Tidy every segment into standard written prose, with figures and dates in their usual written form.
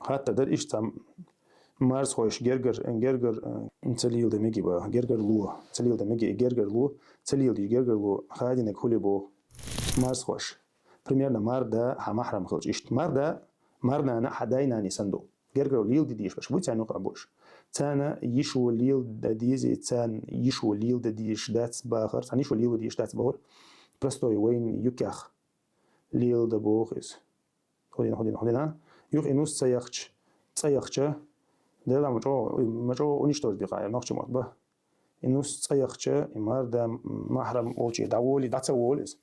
حتى ده إيش تام مارس خوش جرجر تليل دمجي با جرجر لو تليل دمجي جرجر لو تليل دي جرجر لو خادي نكولي بو مارس خوش примерно марда хамахрам خلش إيش مرنا أنا حداينا نسندو جرجر ليل دي ديش باش بوتي نقرا بوش تانا يشو ليل دديزي تان يشو ليل دديش داتس باخر تان يشو ليل ديش داتس باخر برستوي وين يكخ ليل دبوخيس خدينا يوخ إنوس تسيخش دلا مجو ونشتور دقايق نقش مطبه إنوس تسيخش إمار دا محرم أوشي دعولي دعتسوليس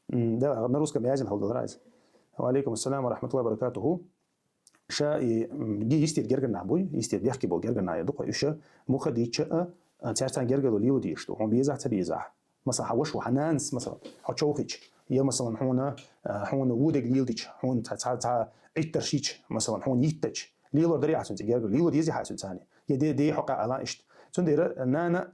ده نروس كم يازن هول درايز. وعليكم السلام ورحمة الله وبركاته. شا جي يستير جرجر نعبوي يستير بيحكي بو جرجر نعيدوق يشا مخدي شا تيارتان جرجر ليو ديشتو هم بيزح تبيزح مثلا حوش وحنانس مثلا حتشوخيش يا مثلا هون وودك ليلديش هون تا عيترشيش مثلا هون يتش ليلو دري عسون جرجر ليلو ديزي حاسون ثاني يدي حقا على إشت تندير نانا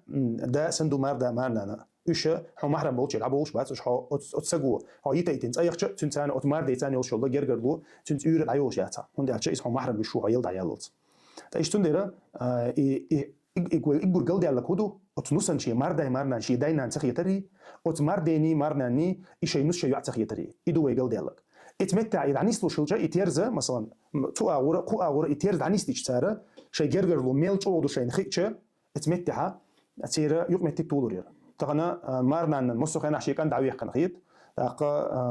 دا سندو مارنا إيشا هم محرم بولش يلعبوش بس إيش ها أتسقوا ها يتأيتين أيخش تنتان أتمار ديتان يوش الله جرجر لو تنت يورد عيوش ياتا هندي عشان إيش هم محرم بشو هايل دعيالت تايش تندير إيجور جلدي على كودو أتنوسن شيء مارنا شيء داينا نسخي تري أتمار ديني مارنا ني إيش ينوس شيء يعتخي تري إدو جلدي عليك اتمتع إذا عنيستو شلجا إتيرزا مثلا تو أغورا إتيرز عنيستيش تارا شيء جرجر لو ميل تودو شيء نخيتشا اتمتع أتيرا يقمتك تولورير تغنا مارنا نمسخ هنا شيء كان دعوي كان خيط تاق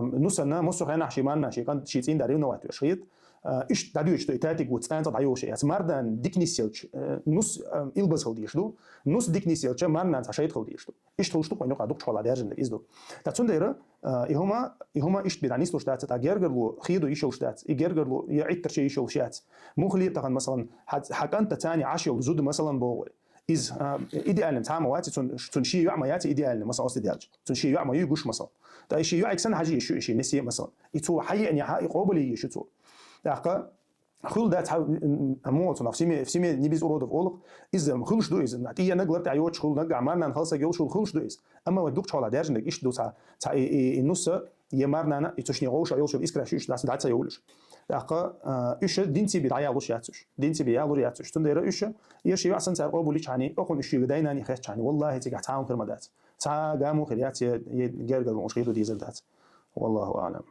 نوسنا مسخ هنا شيء مارنا شيء كان شيء تين داريو نوات وشيط إيش داريو إيش تأتيك وتسأنت دعيو شيء مارنا ديكنيسيلش نص إلبس خلديشلو نص ديكنيسيلش مارنا عشيت خلديشلو إيش تلوشتو كونيو قادوك شغل دارجن إزدو تاتسنديرا إهما إيش بدانيستو شتات تاجرجر لو خيدو يشول شتات يجرجر لو يعتر شيء يشول شتات مو خليه تغن مثلا حكانت تاني عاشيو زود مثلا بوي إز إيديال نتعامل وقت تنشي يعمل ياتي إيديال مثلا أصل ديالج تنشي يعمل يجوش مثلا ده شيء يعكسن حاجة يشوي نسي مثلا يتو حي أن يحقق قابلية يشتو دقة خل ده أموت نفسي في نبيز أورود في أولق إذا خلش دو إذا نتيجة نقدر تعيوش خل نرجع معنا نخلص جيل شو خلش دو إذا أما ودوك شغل دارج إنك إيش دو تاع النص يمرنا أنا يتوشني غوش أيوش الإسكراش ده سدعت سيولش دقة إيش دينتي بدعيا غوش ياتش دينتي بيعلو ياتش تندير إيش يشي أحسن تاع قابليش عني أخون إيش داينا نخش عني والله تيجي تعاون كرمدات تاع قاموا خليات يجرجر مشكلة دي زلدات والله أعلم.